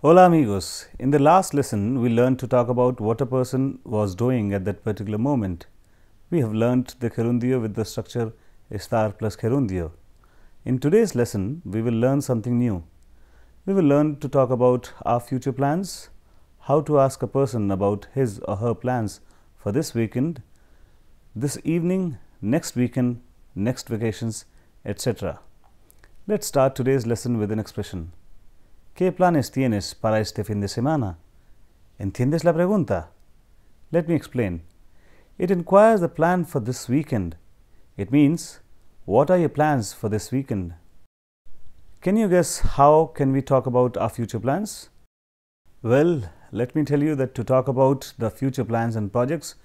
Hola amigos, in the last lesson we learned to talk about what a person was doing at that particular moment. We have learned the gerundio with the structure estar plus gerundio. In today's lesson we will learn something new. We will learn to talk about our future plans, how to ask a person about his or her plans for this weekend, this evening, next weekend, next vacations, etc. Let's start today's lesson with an expression. ¿Qué planes tienes para este fin de semana? ¿Entiendes la pregunta? Let me explain. It inquires the plan for this weekend. It means, what are your plans for this weekend? Can you guess how can we talk about our future plans? Well, let me tell you that to talk about the future plans and projects,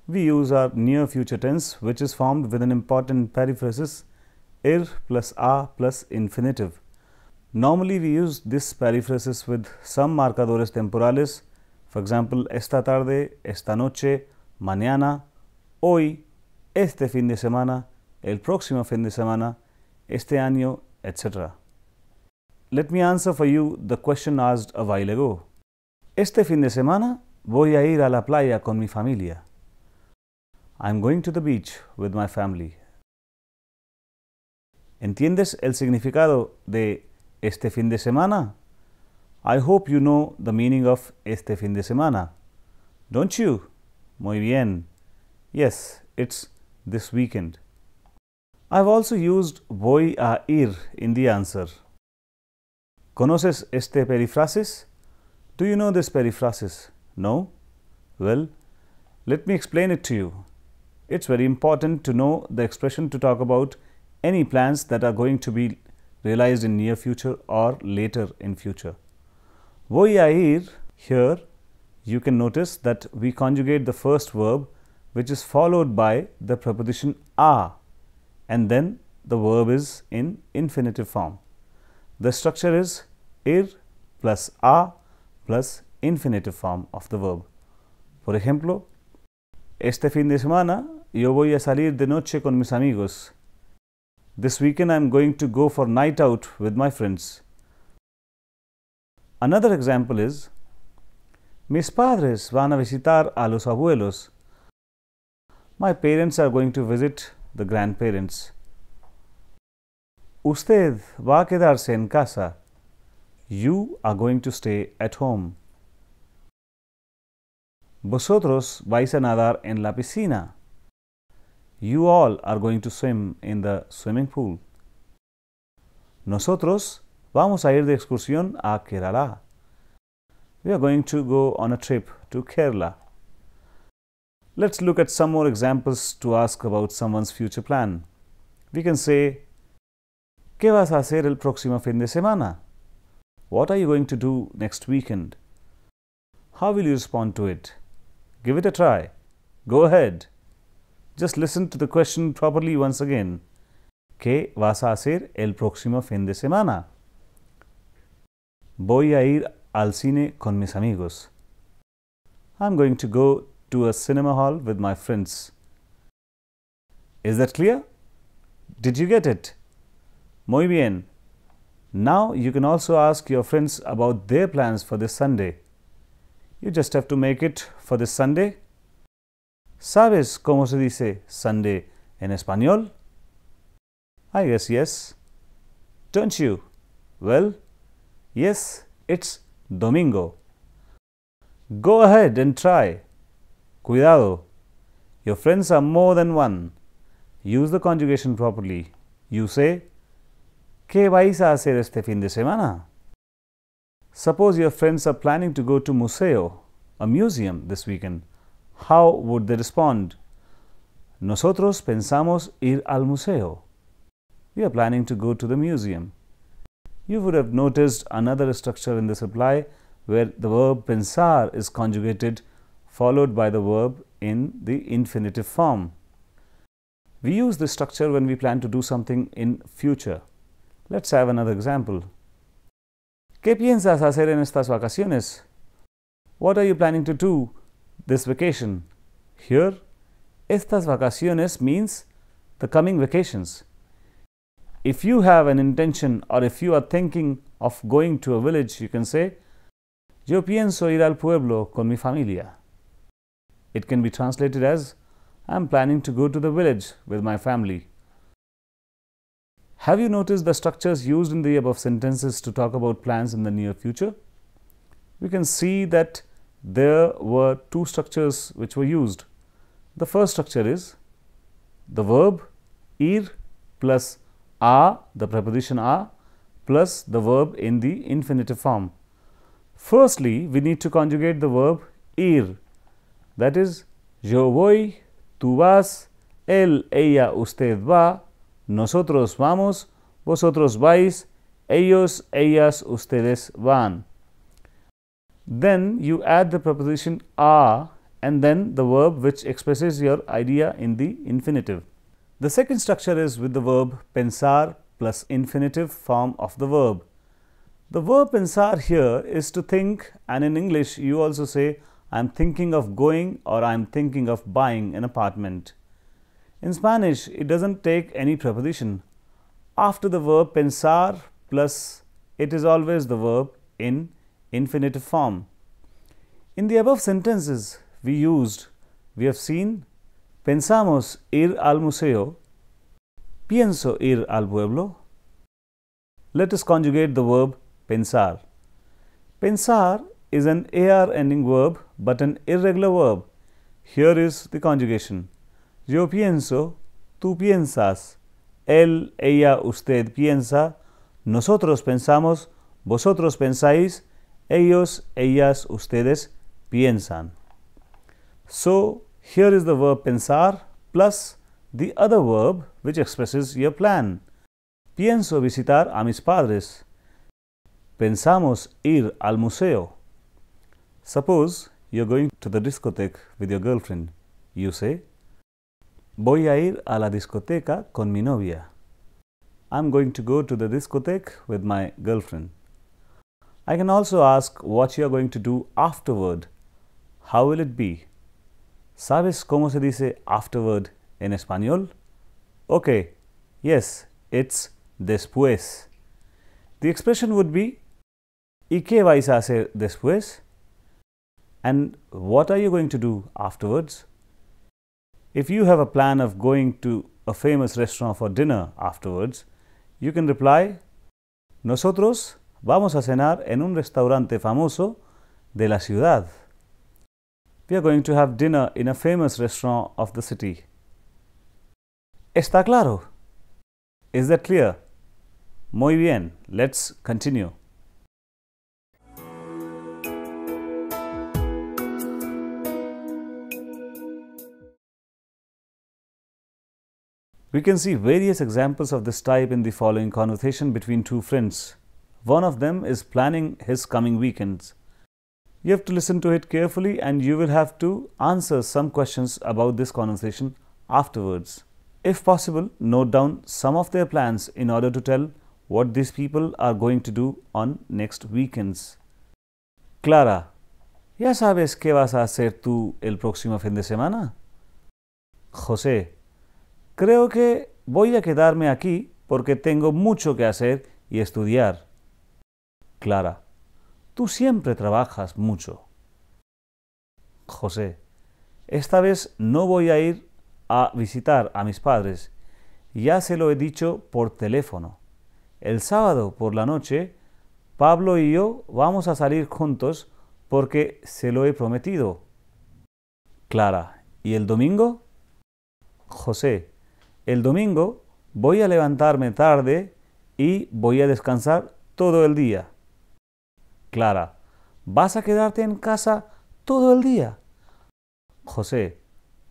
we use our near future tense, which is formed with an important periphrasis ir plus a plus infinitive. Normally, we use this periphrasis with some marcadores temporales, for example, esta tarde, esta noche, mañana, hoy, este fin de semana, el próximo fin de semana, este año, etc. Let me answer for you the question asked a while ago. Este fin de semana voy a ir a la playa con mi familia. I am going to the beach with my family. ¿Entiendes el significado de este fin de semana? I hope you know the meaning of este fin de semana. Don't you? Muy bien. Yes, it's this weekend. I've also used voy a ir in the answer. ¿Conoces este periphrasis? Do you know this periphrasis? No? Well, let me explain it to you. It's very important to know the expression to talk about any plans that are going to be realized in near future or later in future. Voy a ir, here you can notice that we conjugate the first verb, which is followed by the preposition a, and then the verb is in infinitive form. The structure is ir plus a plus infinitive form of the verb. Por ejemplo, este fin de semana yo voy a salir de noche con mis amigos. This weekend I am going to go for night out with my friends. Another example is, mis padres van a visitar a los abuelos. My parents are going to visit the grandparents. Usted va a quedarse en casa. You are going to stay at home. Vosotros vais a nadar en la piscina. You all are going to swim in the swimming pool. Nosotros vamos a ir de excursión a Kerala. We are going to go on a trip to Kerala. Let's look at some more examples to ask about someone's future plan. We can say, ¿Qué vas a hacer el próximo fin de semana? What are you going to do next weekend? How will you respond to it? Give it a try. Go ahead. Just listen to the question properly once again. ¿Qué vas a hacer el próximo fin de semana? Voy a ir al cine con mis amigos. I'm going to go to a cinema hall with my friends. Is that clear? Did you get it? Muy bien. Now you can also ask your friends about their plans for this Sunday. You just have to make it for this Sunday. ¿Sabes cómo se dice Sunday en español? I guess yes. Don't you? Well, yes, it's domingo. Go ahead and try. Cuidado. Your friends are more than one. Use the conjugation properly. You say, ¿Qué vais a hacer este fin de semana? Suppose your friends are planning to go to museo, a museum, this weekend. How would they respond? Nosotros pensamos ir al museo. We are planning to go to the museum. You would have noticed another structure in this reply where the verb pensar is conjugated followed by the verb in the infinitive form. We use this structure when we plan to do something in future. Let's have another example. ¿Qué piensas hacer en estas vacaciones? What are you planning to do this vacation? Here, estas vacaciones means the coming vacations. If you have an intention or if you are thinking of going to a village, you can say, Yo pienso ir al pueblo con mi familia. It can be translated as I am planning to go to the village with my family. Have you noticed the structures used in the above sentences to talk about plans in the near future? We can see that there were two structures which were used. The first structure is the verb ir plus a, the preposition a, plus the verb in the infinitive form. Firstly, we need to conjugate the verb ir, that is, yo voy, tú vas, él, ella, usted va, nosotros vamos, vosotros vais, ellos, ellas, ustedes van. Then you add the preposition a and then the verb which expresses your idea in the infinitive. The second structure is with the verb pensar plus infinitive form of the verb. The verb pensar here is to think, and in English you also say I am thinking of going or I am thinking of buying an apartment. In Spanish, it doesn't take any preposition. After the verb pensar plus, it is always the verb in infinitive form. In the above sentences we have seen pensamos ir al museo, pienso ir al pueblo. Let us conjugate the verb pensar. Pensar is an AR ending verb but an irregular verb. Here is the conjugation. Yo pienso, tú piensas, él, ella, usted piensa, nosotros pensamos, vosotros pensáis, ellos, ellas, ustedes piensan. So, here is the verb pensar plus the other verb which expresses your plan. Pienso visitar a mis padres. Pensamos ir al museo. Suppose you are going to the discotheque with your girlfriend. You say, voy a ir a la discoteca con mi novia. I am going to go to the discotheque with my girlfriend. I can also ask what you are going to do afterward. How will it be? ¿Sabes cómo se dice afterward en español? Okay, yes, it's después. The expression would be, ¿y qué vais a hacer después? And what are you going to do afterwards? If you have a plan of going to a famous restaurant for dinner afterwards, you can reply, nosotros vamos a cenar en un restaurante famoso de la ciudad. We are going to have dinner in a famous restaurant of the city. ¿Está claro? Is that clear? Muy bien. Let's continue. We can see various examples of this type in the following conversation between two friends. One of them is planning his coming weekends. You have to listen to it carefully and you will have to answer some questions about this conversation afterwards. If possible, note down some of their plans in order to tell what these people are going to do on next weekends. Clara, ¿ya sabes qué vas a hacer tú el próximo fin de semana? José, creo que voy a quedarme aquí porque tengo mucho que hacer y estudiar. Clara, tú siempre trabajas mucho. José, esta vez no voy a ir a visitar a mis padres. Ya se lo he dicho por teléfono. El sábado por la noche, Pablo y yo vamos a salir juntos porque se lo he prometido. Clara, ¿y el domingo? José, el domingo voy a levantarme tarde y voy a descansar todo el día. Clara, ¿vas a quedarte en casa todo el día? José,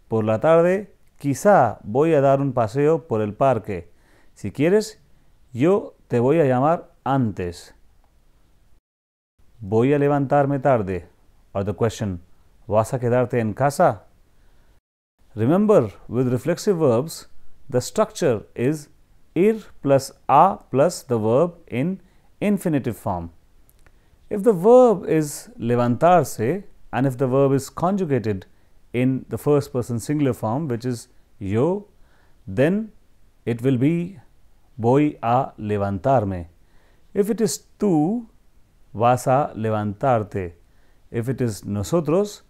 por la tarde quizá voy a dar un paseo por el parque. Si quieres, yo te voy a llamar antes. Voy a levantarme tarde. Or the question, ¿vas a quedarte en casa? Remember, with reflexive verbs, the structure is ir plus a plus the verb in infinitive form. If the verb is levantarse and if the verb is conjugated in the first person singular form, which is yo, then it will be voy a levantarme. If it is tú, vas a levantarte. If it is nosotros,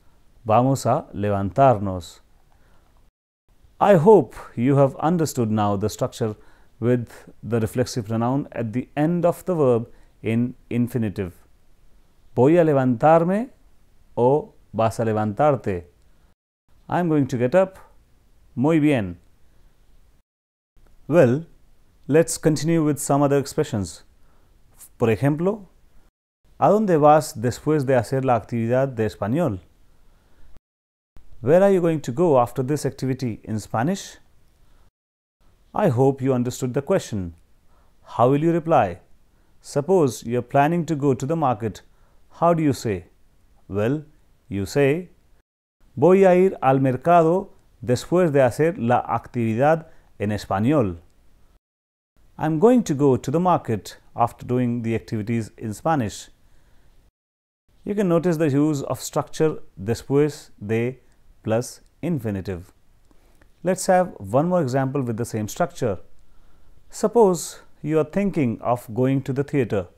vamos a levantarnos. I hope you have understood now the structure with the reflexive pronoun at the end of the verb in infinitive. Voy a levantarme o vas a levantarte. I am going to get up. Muy bien. Well, let's continue with some other expressions. Por ejemplo, ¿a dónde vas después de hacer la actividad de español? Where are you going to go after this activity in Spanish? I hope you understood the question. How will you reply? Suppose you are planning to go to the market. How do you say? Well, you say, voy a ir al mercado después de hacer la actividad en español. I'm going to go to the market after doing the activities in Spanish. You can notice the use of structure después de plus infinitive. Let's have one more example with the same structure. Suppose you are thinking of going to the theatre.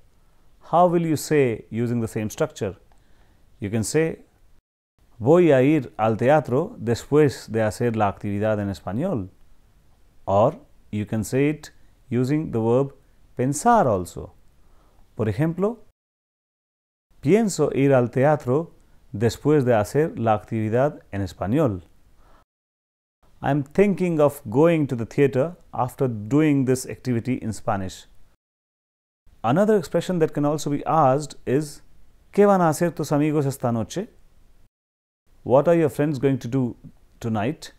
How will you say using the same structure? You can say, voy a ir al teatro después de hacer la actividad en español. Or you can say it using the verb pensar also. Por ejemplo, pienso ir al teatro después de hacer la actividad en español. I am thinking of going to the theatre after doing this activity in Spanish. Another expression that can also be asked is, ¿qué van a hacer tus amigos esta noche? What are your friends going to do tonight?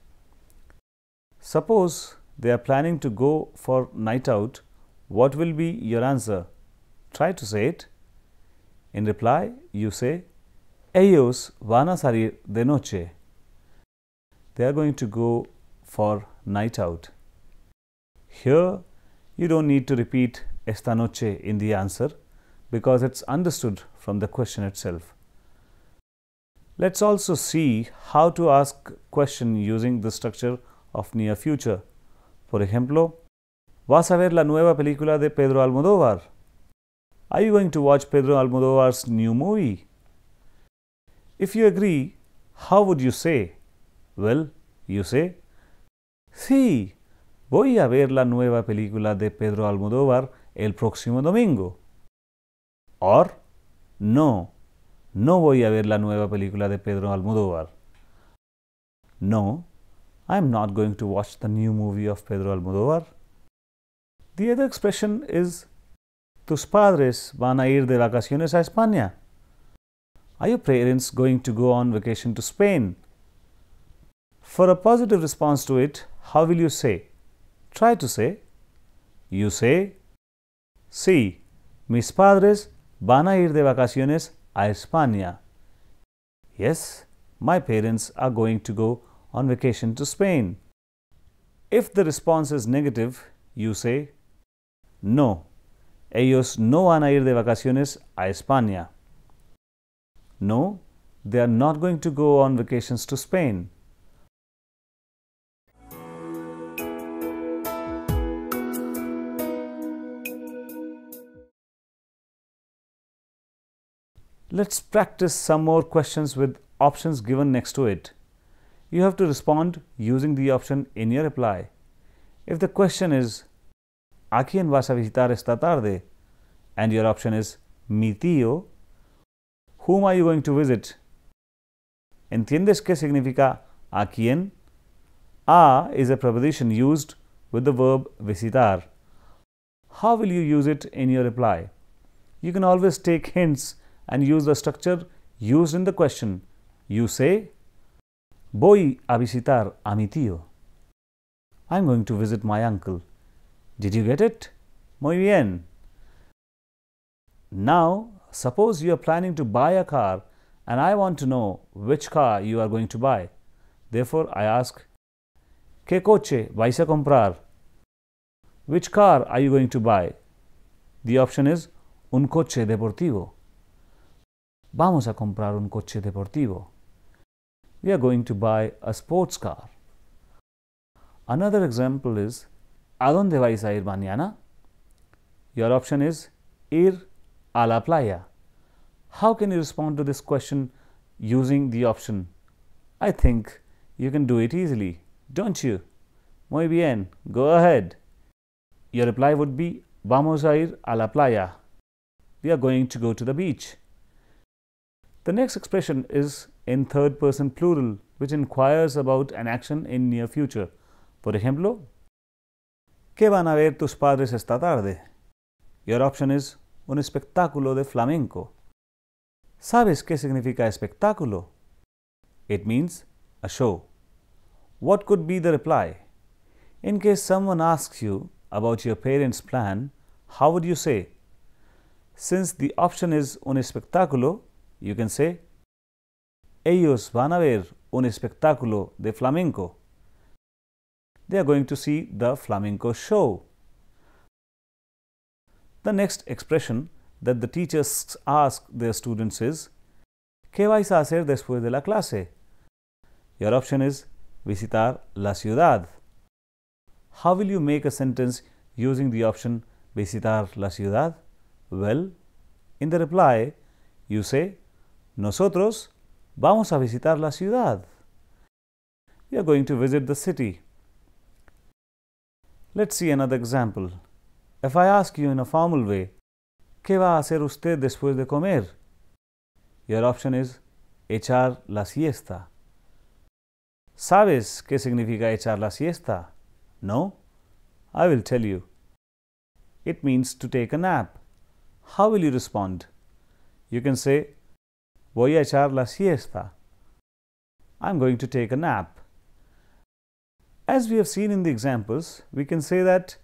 Suppose they are planning to go for night out. What will be your answer? Try to say it. In reply, you say, ellos van a salir de noche. They are going to go for night out. Here, you don't need to repeat esta noche in the answer because it's understood from the question itself. Let's also see how to ask question using the structure of near future. Por ejemplo, ¿vas a ver la nueva película de Pedro Almodóvar? Are you going to watch Pedro Almodóvar's new movie? If you agree, how would you say? Well, you say, sí, voy a ver la nueva película de Pedro Almodóvar el próximo domingo. Or, no, no voy a ver la nueva película de Pedro Almodóvar. No, I am not going to watch the new movie of Pedro Almodóvar. The other expression is, tus padres van a ir de vacaciones a España. Are your parents going to go on vacation to Spain? For a positive response to it, how will you say? Try to say. You say, sí, mis padres van a ir de vacaciones a España. Yes, my parents are going to go on vacation to Spain. If the response is negative, you say, no, ellos no van a ir de vacaciones a España. No, they are not going to go on vacations to Spain. Let's practice some more questions with options given next to it. You have to respond using the option in your reply. If the question is, ¿a quién vas a visitar esta tarde? And your option is, mi tío, whom are you going to visit? ¿Entiendes qué significa a quién? A is a preposition used with the verb visitar. How will you use it in your reply? You can always take hints and use the structure used in the question. You say, voy a visitar a mi tío. I'm going to visit my uncle. Did you get it? Muy bien. Now, suppose you are planning to buy a car and I want to know which car you are going to buy. Therefore, I ask, ¿qué coche vais a comprar? Which car are you going to buy? The option is, un coche deportivo. Vamos a comprar un coche deportivo. We are going to buy a sports car. Another example is, ¿a dónde vais a ir mañana? Your option is, ir a la playa. How can you respond to this question using the option. I think you can do it easily, don't you? Muy bien, go ahead. Your reply would be Vamos a ir a la playa. We are going to go to the beach. The next expression is in third person plural, which inquires about an action in near future. Por ejemplo, ¿qué van a ver tus padres esta tarde? Your option is un espectáculo de flamenco. ¿Sabes qué significa espectáculo? It means a show. What could be the reply? In case someone asks you about your parents' plan, how would you say? Since the option is un espectáculo, you can say ellos van a ver un espectáculo de flamenco. They are going to see the flamenco show. The next expression that the teachers ask their students is ¿Qué vais a hacer después de la clase? Your option is visitar la ciudad. How will you make a sentence using the option visitar la ciudad? Well, in the reply, you say Nosotros vamos a visitar la ciudad. We are going to visit the city. Let's see another example. If I ask you in a formal way, ¿Qué va a hacer usted después de comer? Your option is echar la siesta. ¿Sabes qué significa echar la siesta? No? I will tell you. It means to take a nap. How will you respond? You can say, Voy a echar la siesta. I'm going to take a nap. As we have seen in the examples, we can say that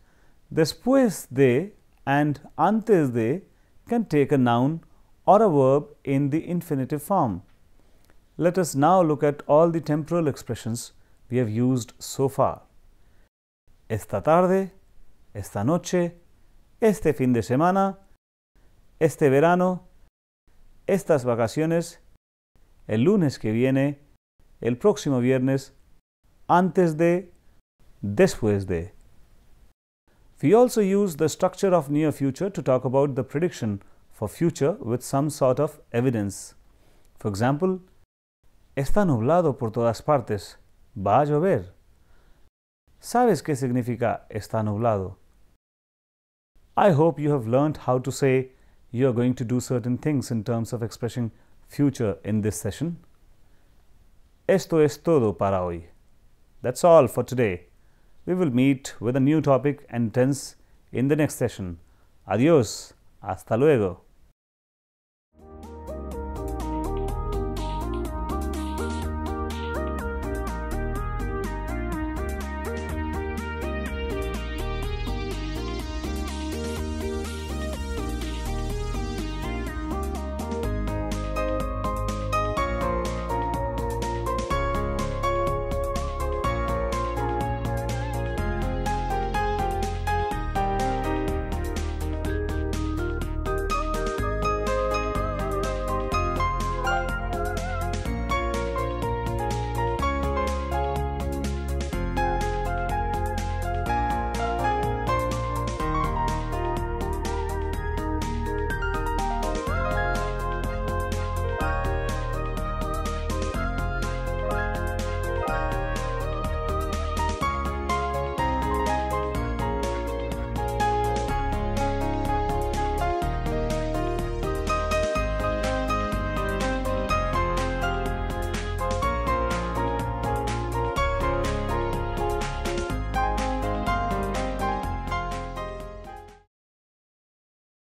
después de and antes de can take a noun or a verb in the infinitive form. Let us now look at all the temporal expressions we have used so far. Esta tarde, esta noche, este fin de semana, este verano, estas vacaciones, el lunes que viene, el próximo viernes, antes de, después de. We also use the structure of near future to talk about the prediction for future with some sort of evidence. For example, está nublado por todas partes. Va a llover. ¿Sabes qué significa está nublado? I hope you have learned how to say you are going to do certain things in terms of expressing future in this session. Esto es todo para hoy. That's all for today. We will meet with a new topic and tense in the next session. Adiós. Hasta luego.